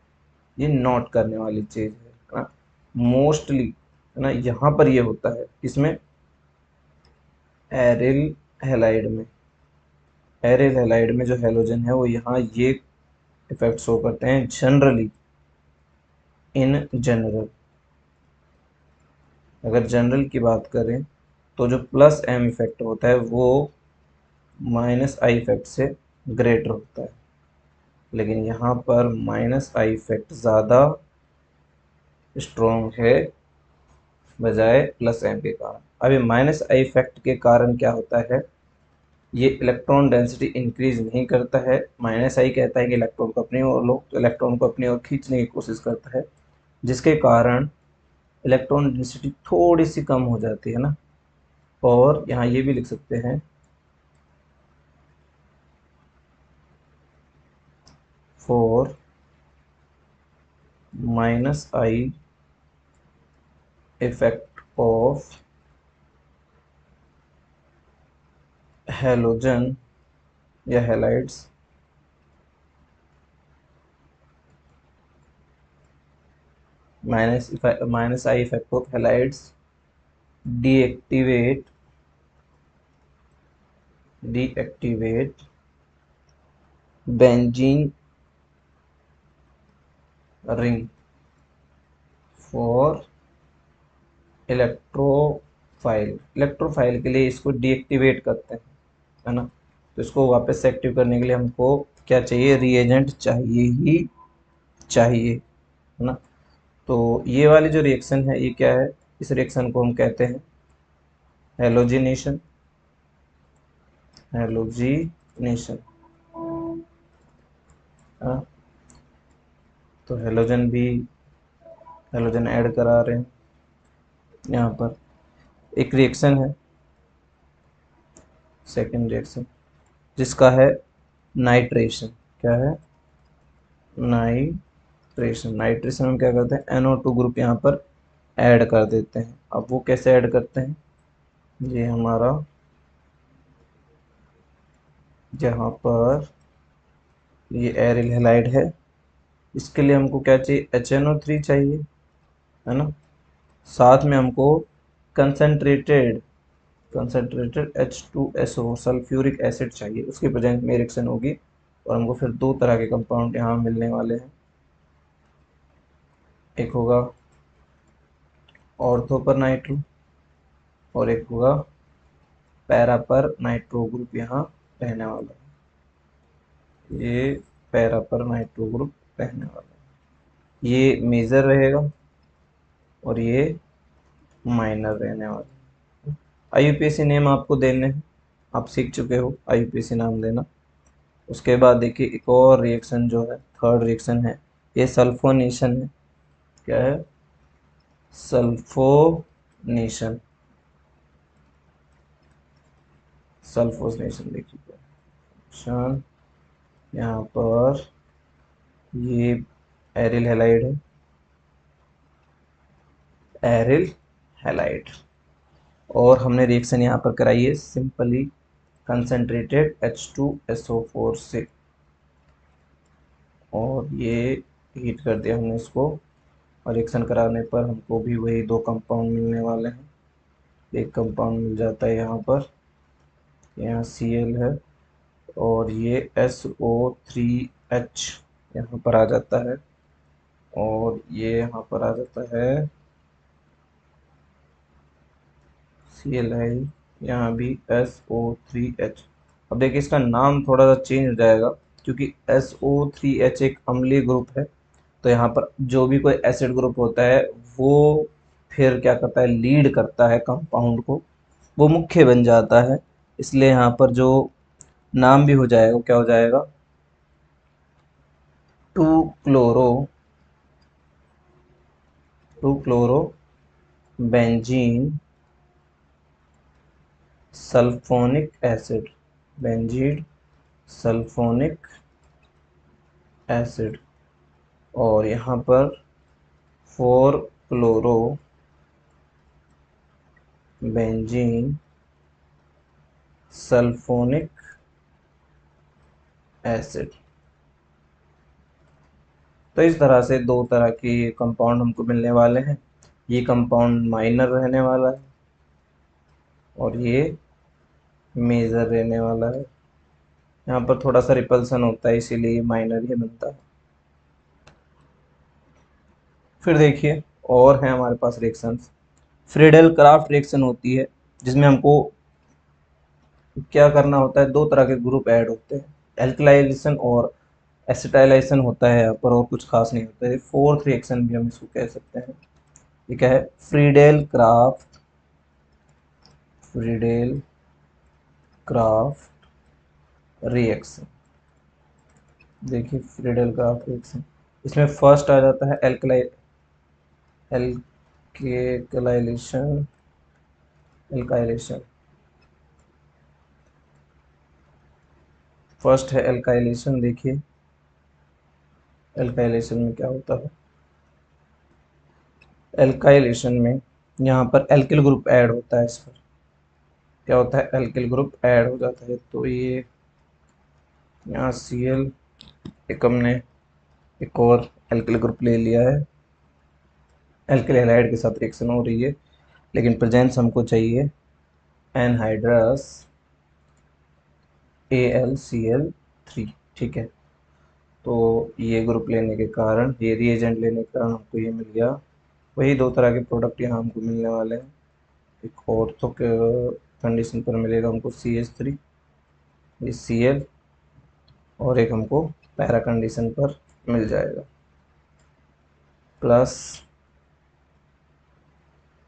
ये नोट करने वाली चीज़ है ना, मोस्टली, है ना, यहाँ पर ये होता है, इसमें एरिल हैलाइड में, एरिल हैलाइड में जो हेलोजन है वो यहाँ ये इफेक्ट शो करते हैं जनरली, इन जनरल। अगर जनरल की बात करें तो जो प्लस एम इफेक्ट होता है वो माइनस आई इफेक्ट से ग्रेटर होता है, लेकिन यहाँ पर माइनस आई इफेक्ट ज़्यादा स्ट्रॉन्ग है बजाय प्लस एम के कारण। अभी माइनस आई इफेक्ट के कारण क्या होता है, ये इलेक्ट्रॉन डेंसिटी इंक्रीज नहीं करता है। माइनस आई कहता है कि इलेक्ट्रॉन को अपनी ओर लो, तो इलेक्ट्रॉन को अपनी ओर खींचने की कोशिश करता है, जिसके कारण इलेक्ट्रॉन डेंसिटी थोड़ी सी कम हो जाती है ना। और यहाँ ये भी लिख सकते हैं for minus I effect of halogen या halides minus I effect of halides deactivate benzene ring for electrophile के लिए इसको डीएक्टिवेट करते हैं, है ना। तो इसको वापस से एक्टिव करने के लिए हमको क्या चाहिए, रिएजेंट चाहिए ही चाहिए, है ना। तो ये वाली जो रिएक्शन है ये क्या है, इस रिएक्शन को हम कहते हैं हेलोजिनेशन। हेलोजिनेशन, हाँ। तो हेलोजन ऐड करा रहे हैं यहाँ पर। एक रिएक्शन है, सेकेंड रिएक्शन, जिसका है नाइट्रेशन। क्या है, नाइट्रेशन। नाइट्रेशन में क्या करते हैं, NO2 ग्रुप यहाँ पर ऐड कर देते हैं। अब वो कैसे ऐड करते हैं, ये हमारा जहाँ पर ये एरिल हैलाइड है, इसके लिए हमको क्या चाहिए, HNO3 चाहिए, है ना। साथ में हमको concentrated concentrated H2SO sulphuric acid चाहिए, उसकी प्रेजेंस में रिएक्शन होगी और हमको फिर दो तरह के कंपाउंड यहाँ मिलने वाले हैं। एक होगा ऑर्थो पर नाइट्रो और एक होगा पैरा पर नाइट्रो ग्रुप यहाँ रहने वाला है। ये पैरा पर नाइट्रो ग्रुप रहने वाला है, ये मेजर रहेगा और ये माइनर रहने वाला है। IUPAC नेम आपको देने हैं, आप सीख चुके हो IUPAC नाम देना। उसके बाद देखिए एक और रिएक्शन जो है, थर्ड रिएक्शन है, ये सल्फोनेशन है। क्या है, सल्फोनेशन। सल्फोनेशन देखिए ऑप्शन, यहाँ पर ये एरिल हैलाइड है, एरिल हैलाइड। और हमने रिएक्शन यहाँ पर कराई है सिंपली कंसनट्रेटेड H2SO4 से, और ये हीट कर दिया हमने इसको, और रिएक्शन कराने पर हमको भी वही दो कंपाउंड मिलने वाले हैं। एक कंपाउंड मिल जाता है यहाँ पर, यहाँ Cl है, और ये SO3H यहाँ पर आ जाता है, और ये यहाँ पर आ जाता है Cl है ही, यहाँ भी SO3H। अब देखिए इसका नाम थोड़ा सा चेंज हो जाएगा, क्योंकि SO3H एक अम्लीय ग्रुप है, तो यहाँ पर जो भी कोई एसिड ग्रुप होता है वो फिर क्या करता है, लीड करता है कंपाउंड को, वो मुख्य बन जाता है। इसलिए यहाँ पर जो नाम भी हो जाएगा वो क्या हो जाएगा, two chloro two chloro benzene sulphonic acid, benzene sulphonic acid. और यहाँ पर four chloro benzene sulphonic acid. तो इस तरह से दो तरह के कंपाउंड हमको मिलने वाले हैं। ये कंपाउंड माइनर रहने वाला है और ये मेजर रहने वाला है। यहाँ पर थोड़ा सा रिपल्सन होता है, इसीलिए माइनर ही बनता है। फिर देखिए और है हमारे पास रिएक्शंस। फ्रीडेल क्राफ्ट रिएक्शन होती है जिसमें हमको क्या करना होता है, दो तरह के ग्रुप ऐड होते हैं, एल्कलाइजेशन और एसिटाइलेशन होता है यहाँ पर, और कुछ खास नहीं होता है। फोर्थ रिएक्शन भी हम इसको कह सकते हैं। ये क्या है, Friedel craft, Friedel craft reaction. देखिए फ्रीडेल क्राफ्ट रिएक्शन, इसमें फर्स्ट आ जाता है एल्केलाइलेशन, एल्काइलेशन। फर्स्ट है एल्काइलेशन। देखिए एल्काइलेशन में क्या होता है, एल्काइलेशन में यहाँ पर एल्किल ग्रुप ऐड होता है। इस पर क्या होता है, एल्किल ग्रुप ऐड हो जाता है। तो ये यहाँ Cl, एक हमने एक और एल्किल ग्रुप ले लिया है, एल्किल हैलाइड के साथ रिएक्शन हो रही है, लेकिन प्रेजेंस हमको चाहिए एनहाइड्रस AlCl3। ठीक है, तो ये ग्रुप लेने के कारण, ये रिएजेंट लेने के कारण हमको ये मिल गया। वही दो तरह के प्रोडक्ट यहाँ हमको मिलने वाले हैं। एक ऑर्थो के कंडीशन पर मिलेगा हमको CH3, ये Cl, और एक हमको पैरा कंडीशन पर मिल जाएगा प्लस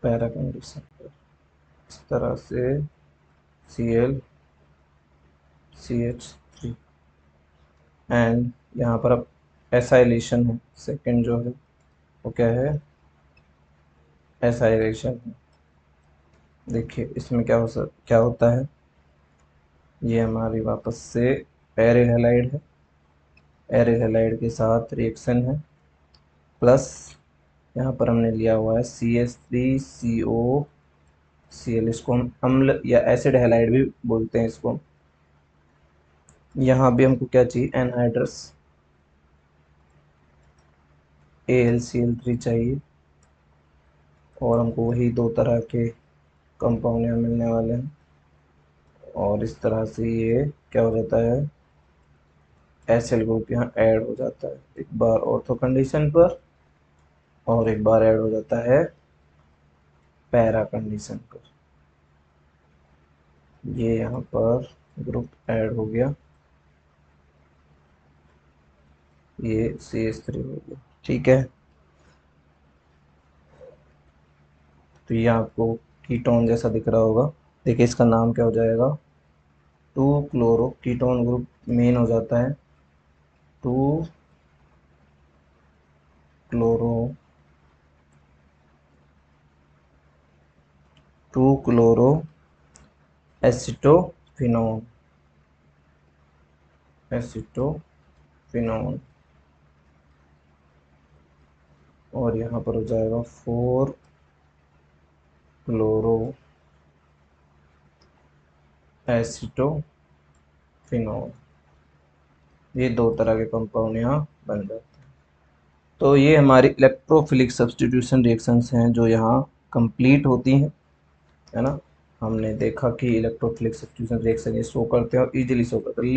पैरा कंडीशन पर, इस तरह से Cl CH3। एंड यहाँ पर अब एसाइलेशन है, सेकंड जो है वो क्या है, एसाइलेशन है। देखिए इसमें क्या होता है, ये हमारी वापस से एरिल हैलाइड है, एरिल हैलाइड के साथ रिएक्शन है, प्लस यहाँ पर हमने लिया हुआ है CH3COCl, इसको हम अम्ल या एसिड हैलाइड भी बोलते हैं इसको। यहाँ भी हमको क्या चाहिए, एनहाइड्रस AlCl3 चाहिए, और हमको वही दो तरह के कंपाउंड यहाँ मिलने वाले हैं। और इस तरह से ये क्या हो जाता है, एसिल ग्रुप यहाँ ऐड हो जाता है, एक बार ऑर्थो कंडीशन पर और एक बार ऐड हो जाता है पैरा कंडीशन पर। ये यहाँ पर ग्रुप ऐड हो गया, ये CH3 हो गया। ठीक है, तो ये आपको कीटोन जैसा दिख रहा होगा। देखिए इसका नाम क्या हो जाएगा, two chloro, ketone group main हो जाता है, two chloro, two chloro acetophenone, acetophenone. और यहाँ पर हो जाएगा फोर क्लोरो एसिटोफिनोन। ये दो तरह के कंपाउंड यहाँ बन जाते हैं। तो ये हमारी इलेक्ट्रोफिलिक सब्स्टिट्यूशन रिएक्शंस हैं जो यहाँ कंप्लीट होती हैं, है ना। हमने देखा कि इलेक्ट्रोफिलिक सब्स्टिट्यूशन रिएक्शन ये शो करते हैं और इजीली शो करते हैं,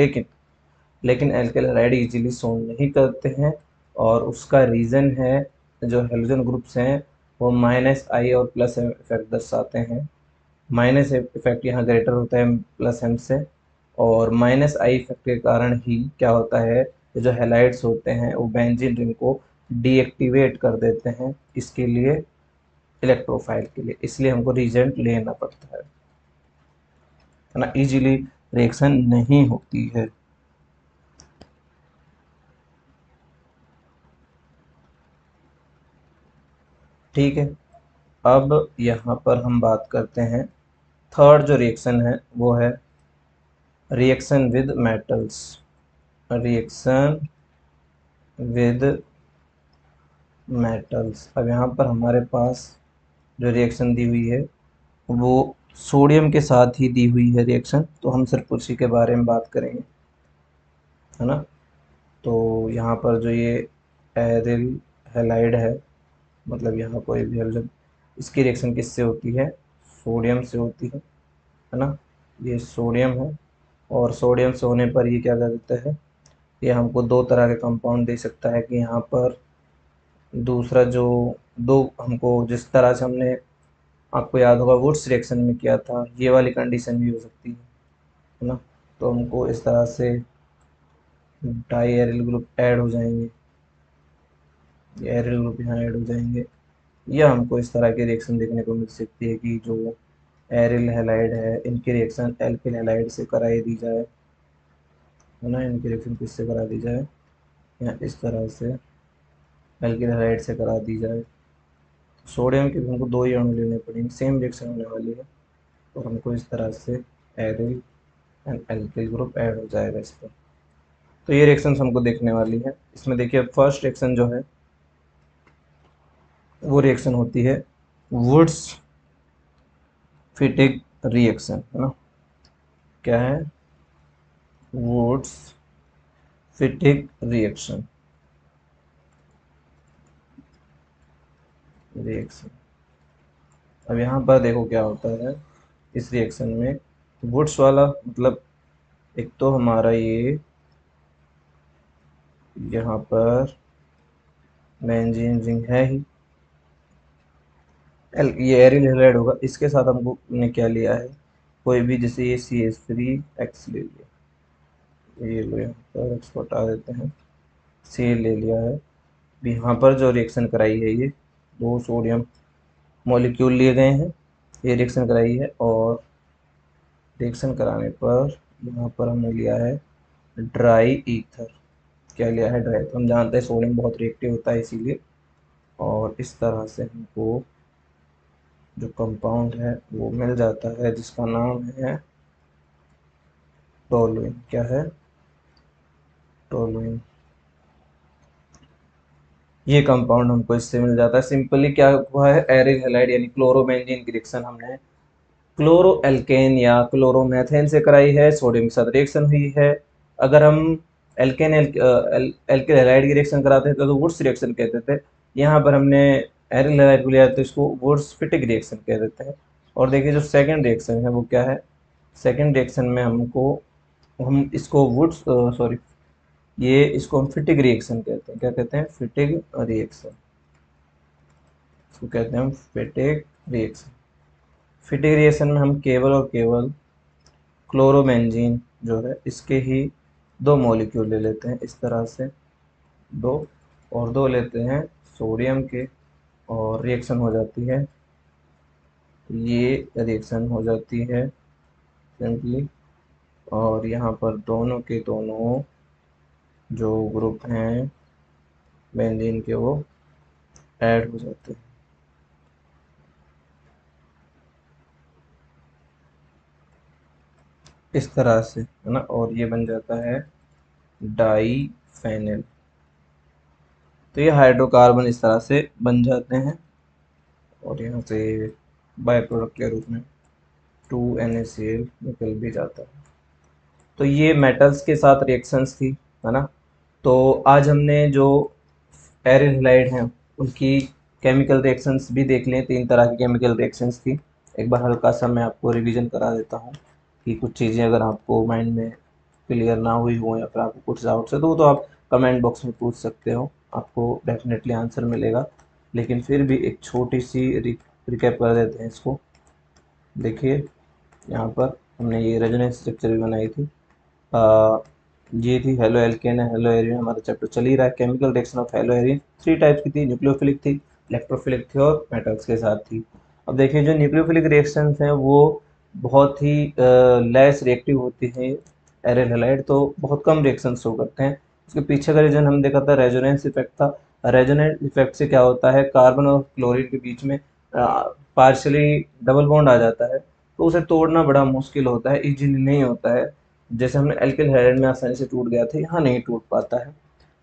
लेकिन एल्किल हैलाइड इजीली शो नहीं करते हैं। और उसका रीज़न है, जो हेलोजन ग्रुप्स हैं वो -I और +M इफेक्ट दर्शाते हैं। माइनस इफेक्ट यहाँ ग्रेटर होता है +M से, और -I इफेक्ट के कारण ही क्या होता है, ये जो हैलाइड्स होते हैं वो बेंजीन रिंग को डीएक्टिवेट कर देते हैं, इसके लिए इलेक्ट्रोफाइल के लिए, इसलिए हमको रीजेंट लेना पड़ता है ना, इजीली रिएक्शन नहीं होती है। ठीक है, अब यहाँ पर हम बात करते हैं, थर्ड जो रिएक्शन है वो है reaction with metals, reaction with metals. अब यहाँ पर हमारे पास जो रिएक्शन दी हुई है वो सोडियम के साथ ही दी हुई है रिएक्शन, तो हम सिर्फ उसी के बारे में बात करेंगे, है ना। तो यहाँ पर जो ये एरिल हैलाइड है, मतलब यहाँ कोई भी हाइड्रोजन, इसकी रिएक्शन किससे होती है, सोडियम से होती है ना। ये सोडियम है, और सोडियम से होने पर ये क्या कर देता है, ये हमको दो तरह के कंपाउंड दे सकता है कि यहाँ पर दूसरा जो दो हमको जिस तरह से हमने, आपको याद होगा वुड्स रिएक्शन में किया था, ये वाली कंडीशन भी हो सकती है ना। तो हमको इस तरह से डाई एरिल ग्रुप ऐड हो जाएंगे, ये एरिल ग्रुप यहाँ ऐड हो जाएंगे, या हमको इस तरह की रिएक्शन देखने को मिल सकती है कि जो एरिल हैलाइड है इनकी रिएक्शन एल्किल हैलाइड से कराई दी जाए, है ना, इनकी रिएक्शन किससे करा दी जाए, या इस तरह से एल्किल हैलाइड से करा दी जाए। सोडियम के भी हमको दो ही अणु लेने पड़ेंगे, सेम रिएक्शन होने वाली है, और हमको इस तरह से aryl and alkyl group add हो जाएगा इस पर। तो ये रिएक्शन हमको देखने वाली है। इसमें देखिए फर्स्ट रिएक्शन जो है वो रिएक्शन होती है वुड्स फिटिग रिएक्शन, है ना, क्या है, वुड्स फिटिग रिएक्शन, रिएक्शन। अब यहाँ पर देखो क्या होता है इस रिएक्शन में, वुड्स वाला मतलब एक तो हमारा ये यहाँ पर बेंजीन रिंग है ही, ये एरिल हैलाइड होगा, इसके साथ हमको ने क्या लिया है, कोई भी, जैसे ये CH3X ले लिया, ये लो यहाँ पर X को हटा देते हैं, सी ले लिया है। भी यहाँ पर जो रिएक्शन कराई है, ये दो सोडियम मॉलिक्यूल लिए गए हैं, ये रिएक्शन कराई है, और रिएक्शन कराने पर यहाँ पर हमने लिया है ड्राई ईथर, क्या लिया है, ड्राई। हम जानते हैं सोडियम बहुत रिएक्टिव होता है इसीलिए, और इस तरह से हमको जो कंपाउंड है वो मिल जाता है जिसका नाम है टोलुइन, क्या है, टोलुइन। ये कंपाउंड हमको इससे मिल जाता है। सिंपली क्या हुआ है, एरिल हैलाइड यानी क्लोरोबेंजीन की रिएक्शन हमने क्लोरो एल्केन या क्लोरोमेथेन से कराई है, सोडियम के साथ रिएक्शन हुई है। अगर हम एल्केन एल्किल हैलाइड की रिएक्शन कराते थे तो वुड्स रिएक्शन कहते थे, यहाँ पर हमने एरिल हैलाइड को लिया तो इसको वुड्स फिटिक रिएक्शन कह देते हैं। और देखिए जो सेकंड रिएक्शन है वो क्या है, सेकंड रिएक्शन में हम इसको वुड्स सॉरी, ये इसको हम फिटिक रिएक्शन कहते हैं, क्या कहते हैं, फिटिक रिएक्शन, इसको कहते हैं हम फिटिक रिएक्शन। फिटिक रिएक्शन में हम केवल और केवल क्लोरोबेंजीन जो है इसके ही दो मॉलिक्यूल ले लेते हैं, इस तरह से दो, और दो लेते हैं सोडियम के, और रिएक्शन हो जाती है, ये रिएक्शन हो जाती है सिंपली, और यहाँ पर दोनों के दोनों जो ग्रुप हैं बेंजीन के वो ऐड हो जाते हैं, इस तरह से, है ना, और ये बन जाता है डाई फेनिल। तो ये हाइड्रोकार्बन इस तरह से बन जाते हैं, और यहाँ से बाय प्रोडक्ट के रूप में 2NaCl निकल भी जाता है। तो ये मेटल्स के साथ रिएक्शंस थी, है ना। तो आज हमने जो एरिल हैलाइड हैं उनकी केमिकल रिएक्शंस भी देख लें। तीन तरह की केमिकल रिएक्शंस थी। एक बार हल्का सा मैं आपको रिवीजन करा देता हूँ कि कुछ चीज़ें अगर आपको माइंड में क्लियर ना हुई हो या फिर आपको कुछ डाउट्स है तो आप कमेंट बॉक्स में पूछ सकते हो, आपको डेफिनेटली आंसर मिलेगा। लेकिन फिर भी एक छोटी सी रिकैप कर देते हैं इसको। देखिए यहाँ पर हमने ये रेजोनेंस स्ट्रक्चर भी बनाई थी। ये थी हेलो एल्केन हेलो एरिन, हमारा चैप्टर चल ही रहा है। Chemical reaction of hello Erin three types की थी, न्यूक्लियोफिलिक थी, इलेक्ट्रोफिलिक थी और मेटल्स के साथ थी। अब देखिए जो न्यूक्लियोफिलिक रिएक्शंस हैं वो बहुत ही लेस रिएक्टिव होती हैं, एरिल हैलाइड तो बहुत कम रिएक्शन शो करते हैं। इसके पीछे का रीजन हम देखा था रेजोनेंस इफेक्ट था। रेजोनेंस इफेक्ट से क्या होता है, कार्बन और क्लोरीन के बीच में पार्शली डबल बॉन्ड आ जाता है, तो उसे तोड़ना बड़ा मुश्किल होता है, इजीली नहीं होता है। जैसे हमने एल्किल हैलाइड में आसानी से टूट गया था, यहाँ नहीं टूट पाता है,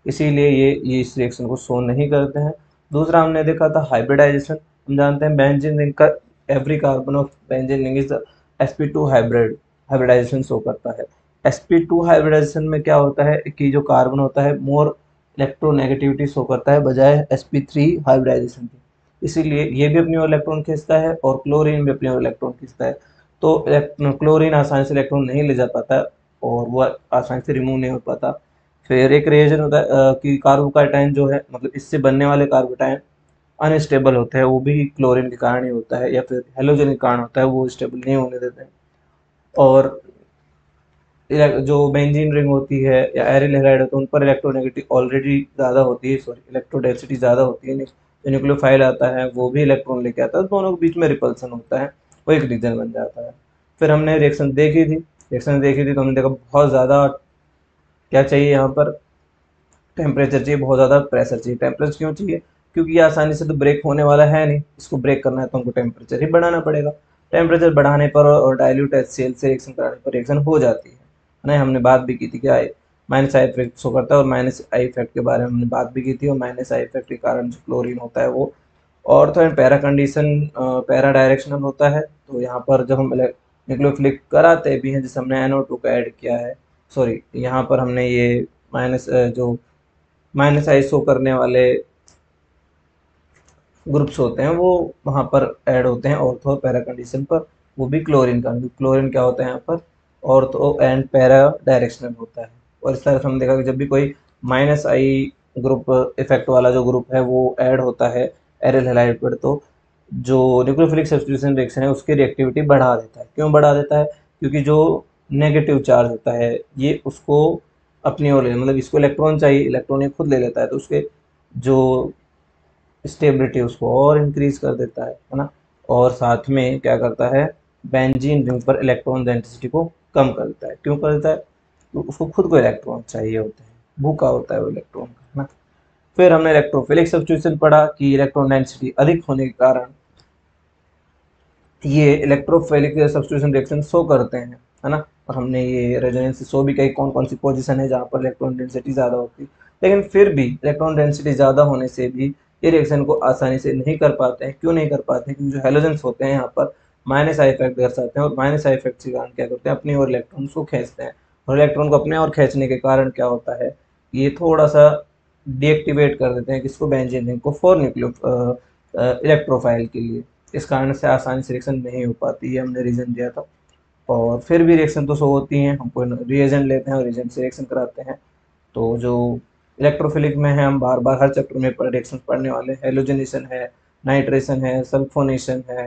इसीलिए ये इस रिएक्शन को शो नहीं करते हैं। दूसरा हमने देखा था हाइब्रिडाइजेशन। हम जानते हैं बेंजीन रिंग का every carbon of benzene ring is sp2 hybridisation show करता है। sp2 हाइब्रिडाइजेशन में क्या होता है कि जो कार्बन होता है मोर इलेक्ट्रोनेगेटिविटी शो करता है बजाय sp3 हाइब्रिडाइजेशन के, इसीलिए ये भी अपनी ओर इलेक्ट्रॉन खींचता है और क्लोरीन भी अपनी ओर इलेक्ट्रॉन खींचता है। तो क्लोरीन आसानी से इलेक्ट्रॉन नहीं ले जा पाता, और वो आसानी से रिमूव नहीं हो पाता। फिर एक रिएजन होता है कि कार्बोकाटायन जो है, मतलब इससे बनने वाले कार्बोटायन अनस्टेबल होते हैं, वो भी क्लोरीन के कारण ही होता है या फिर हेलोजन के कारण होता है, वो स्टेबल नहीं होने देते हैं। और जो बेंजीन रिंग होती है या एरिल हैलाइड होता है, उन पर इलेक्ट्रोनेगेटिव ऑलरेडी ज़्यादा होती है, सॉरी इलेक्ट्रो डेंसिटी ज़्यादा होती है। जो न्यूक्लियोफाइल आता है वो भी इलेक्ट्रॉन लेके आता है, दोनों के बीच में रिपल्सन होता है, वो एक रीजन बन जाता है। फिर हमने रिएक्शन देखी थी तो हमने देखा बहुत ज़्यादा क्या चाहिए यहाँ पर, टेम्परेचर चाहिए, बहुत ज़्यादा प्रेशर चाहिए। टेम्परेचर क्यों चाहिए? क्योंकि ये आसानी से तो ब्रेक होने वाला है नहीं, इसको ब्रेक करना है तो हमको टेम्परेचर ही बढ़ाना पड़ेगा। टेम्परेचर बढ़ाने पर और डाइल्यूट HCl से रिएक्शन कराने पर रिएक्शन हो जाती है ना। हमने बात भी की थी कि माइनस आई इफेक्ट शो करता है, और माइनस आई इफेक्ट के बारे में हमने बात भी की थी, और माइनस आई इफेक्ट के कारण जो क्लोरीन होता है वो ortho and para condition para directional होता है। तो यहाँ पर जब हम न्यूक्लियोफिलिक कराते भी हैं, जैसे हमने NO2 का ऐड किया है, सॉरी यहाँ पर हमने ये जो माइनस आई शो करने वाले ग्रुप्स होते हैं वो वहाँ पर ऐड होते हैं ऑर्थो और पैरा कंडीशन पर, वो भी क्लोरीन का। क्लोरीन क्या होता है यहाँ पर, ऑर्थो एंड पैरा डायरेक्शनल होता है। और इस तरह से हम देखा कि जब भी कोई माइनस आई ग्रुप इफेक्ट वाला जो ग्रुप है वो ऐड होता है एरिल हैलाइड पर, तो जो न्यूक्लियोफिलिक सब्स्टिट्यूशन रिएक्शन है उसकी रिएक्टिविटी बढ़ा देता है। क्यों बढ़ा देता है? क्योंकि जो नेगेटिव चार्ज होता है ये उसको अपनी ओर ले, मतलब इसको इलेक्ट्रॉन चाहिए, इलेक्ट्रॉन ये खुद ले लेता है, तो उसके जो स्टेबिलिटी उसको और इंक्रीज कर देता है ना। और साथ में क्या करता है, बेंजीन रिंग पर इलेक्ट्रॉन डेंसिटी को कम कर देता है। क्यों कर देता है? तो उसको खुद को इलेक्ट्रॉन चाहिए होते हैं, भूखा होता है वो इलेक्ट्रॉन का, है ना। फिर हमने इलेक्ट्रोफिलिक सब्स्टिट्यूशन पढ़ा कि इलेक्ट्रॉन डेंसिटी अधिक होने के कारण ये इलेक्ट्रोफिलिक सब्स्टिट्यूशन रिएक्शन शो करते हैं, है ना। और हमने ये रेजोनेंस से शो भी कही कौन कौन सी पोजीशन है जहाँ पर इलेक्ट्रॉन डेंसिटी ज़्यादा होती है। लेकिन फिर भी इलेक्ट्रॉन डेंसिटी ज़्यादा होने से भी ये रिएक्शन को आसानी से नहीं कर पाते हैं। क्यों नहीं कर पाते हैं? क्योंकि जो हेलोजेंस होते हैं यहाँ पर माइनस आई इफेक्ट दर्शाते हैं, और माइनस आई इफेक्ट के कारण क्या करते हैं, अपनी ओर इलेक्ट्रॉन को खींचते हैं। और इलेक्ट्रॉन को अपने ओर खींचने के कारण क्या होता है, ये थोड़ा सा डीएक्टिवेट कर देते हैं किसको, बेंजीन रिंग को, फॉर न्यूक्लियो इलेक्ट्रोफाइल के लिए। इस कारण से आसानी से रिएक्शन नहीं हो पाती, ये हमने रीज़न दिया था। और फिर भी रिएक्शन तो शो होती हैं, हम कोई रिएजेंट लेते हैं और रिएजेंट से रिएक्शन कराते हैं। तो जो इलेक्ट्रोफिलिक में है, हम बार बार हर चैप्टर में रिएक्शन पढ़ने वाले हैं। हेलोजनेशन है, नाइट्रेशन है, सल्फोनेशन है,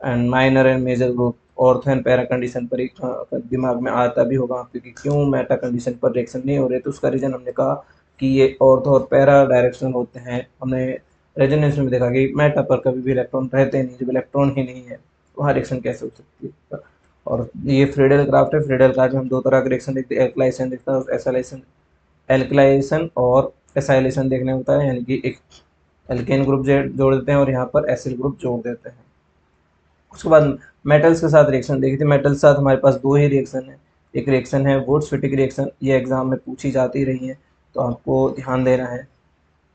and minor and major group, ortho and para condition पर एक दिमाग में आता भी होगा, क्योंकि क्यों मेटा कंडीशन पर रिएक्शन नहीं हो रहे, तो उसका रीज़न हमने कहा कि ये ऑर्थो और पैरा डायरेक्शनल होते हैं। हमने रेजोनेंस में देखा कि मेटा पर कभी भी इलेक्ट्रॉन रहते नहीं, जब इलेक्ट्रॉन ही नहीं है वहाँ रिएक्शन कैसे हो सकती है। और ये फ्रीडल क्राफ्ट है, फ्रीडल क्राफ्ट में हम दो तरह के रिएक्शन देखते हैं, एल्कलाइजेशन देखता है और एसाइलेशन। एल्कलाइजेशन और एसाइलेशन देखने होता है, यानी कि एक एल्केन ग्रुप जोड़ देते हैं और यहाँ पर एसिल ग्रुप जोड़ देते हैं। उसके बाद मेटल्स के साथ रिएक्शन देखी थी। मेटल्स के साथ हमारे पास दो ही रिएक्शन है। एक रिएक्शन है वुड्स-फिटिक रिएक्शन, ये एग्जाम में पूछी जाती रही है, तो आपको ध्यान देना है।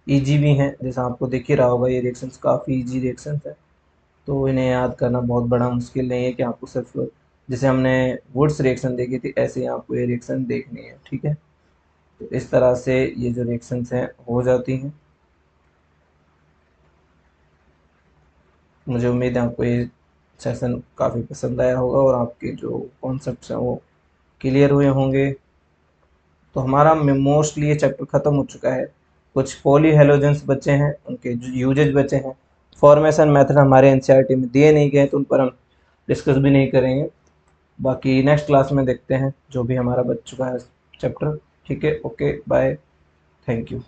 इजी भी हैं, जैसा आपको दिख ही रहा होगा, ये रिएक्शंस काफ़ी इजी रिएक्शंस हैं, तो इन्हें याद करना बहुत बड़ा मुश्किल नहीं है कि आपको सिर्फ जैसे हमने वुड्स रिएक्शन देखी थी ऐसे ही आपको ये रिएक्शन देखनी है, ठीक है। तो इस तरह से ये जो रिएक्शंस हैं हो जाती हैं। मुझे उम्मीद है आपको ये सेशन काफ़ी पसंद आया होगा और आपके जो कॉन्सेप्ट्स हैं वो क्लियर हुए होंगे। तो हमारा मोस्टली ये चैप्टर ख़त्म हो चुका है। कुछ पॉली हेलोजेंस बचे हैं, उनके जो यूजेज बचे हैं। फॉर्मेशन मेथड हमारे एनसीईआरटी में दिए नहीं गए, तो उन पर हम डिस्कस भी नहीं करेंगे। बाकी नेक्स्ट क्लास में देखते हैं जो भी हमारा बच चुका है चैप्टर। ठीक है, ओके, बाय, थैंक यू।